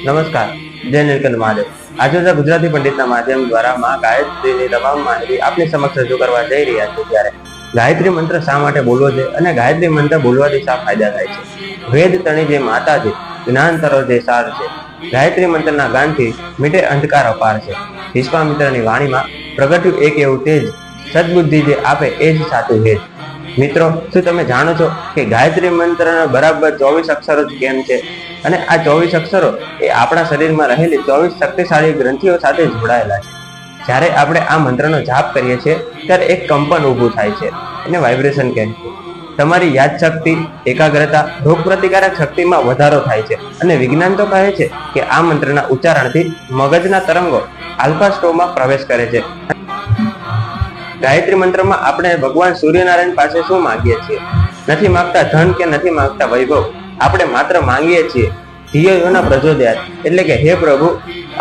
નમસ્કાર, જય નીલકંઠ મહાદેવ. આજે ગુજરાતી પંડિતના માધ્યમ દ્વારા માં ગાયત્રીની તમામ માહિતી આપની સમક્ષ રજૂ કરવા જઈ રહ્યા છે. ત્યારે ગાયત્રી મંત્ર શા માટે બોલવો છે અને ગાયત્રી મંત્ર બોલવાથી શા ફાયદા થાય છે? વેદ તણી જે માતા છે, જ્ઞાનતરો જે સાર છે. ગાયત્રી મંત્રના ગાનથી મીટે અંધકાર અપાર છે. વિશ્વામિત્રની વાણીમાં પ્રગટ્યું એક એવું તેજ, સદબુદ્ધિ જે આપે એ જ સાચું હેજ. મિત્રો, શું તમે જાણો છો કે ગાયત્રી મંત્રના બરાબર 24 અક્ષરો જ કેમ છે? અને આ 24 અક્ષરો એ આપણા શરીરમાં રહેલી 24 શક્તિશાળી ગ્રંથિઓ સાથે જોડાયેલા છે. જ્યારે આપણે આ મંત્રનો જાપ કરીએ છીએ ત્યારે એક કંપન ઊભું થાય છે, એને વાઇબ્રેશન કહે છે. તમારી યાદશક્તિ, એકાગ્રતા, રોગ પ્રતિકારક શક્તિમાં વધારો થાય છે. અને વિજ્ઞાન તો કહે છે કે આ મંત્રના ઉચ્ચારણથી મગજના તરંગો આલ્ફા સ્ટોમાં પ્રવેશ કરે છે. ગાયત્રી મંત્રમાં આપણે ભગવાન સૂર્યનારાયણ પાસે શું માંગીએ છીએ? નથી માંગતા ધન કે નથી માંગતા વૈભવ. આપણે માત્ર માંગીએ છીએ ધિયોયોના પ્રચોદયાત, એટલે કે હે પ્રભુ,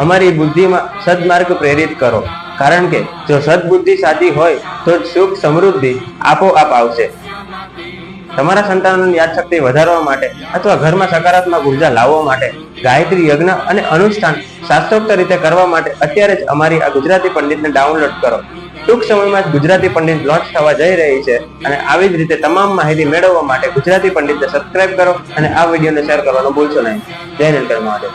અમારી બુદ્ધિમાં સદમાર્ગ પ્રેરિત કરો. કારણ કે જો સદબુદ્ધિ સાચી હોય તો સુખ સમૃદ્ધિ આપોઆપ આવશે. તમારા સંતાનોની યાદશક્તિ વધારવા માટે અથવા ઘરમાં સકારાત્મક ઉર્જા લાવવા માટે ગાયત્રી યજ્ઞ અને અનુષ્ઠાન શાસ્ત્રોક્ત રીતે કરવા માટે અત્યારે જ અમારી આ ગુજરાતી પંડિતને ડાઉનલોડ કરો. ટૂંક સમયમાં જ ગુજરાતી પંડિત લોન્ચ થવા જઈ રહી છે અને આવી જ રીતે તમામ માહિતી મેળવવા માટે ગુજરાતી પંડિતને સબસ્ક્રાઇબ કરો અને આ વિડીયોને શેર કરવાનું ભૂલશો નહીં. જય નીલકંઠ મહાદેવ.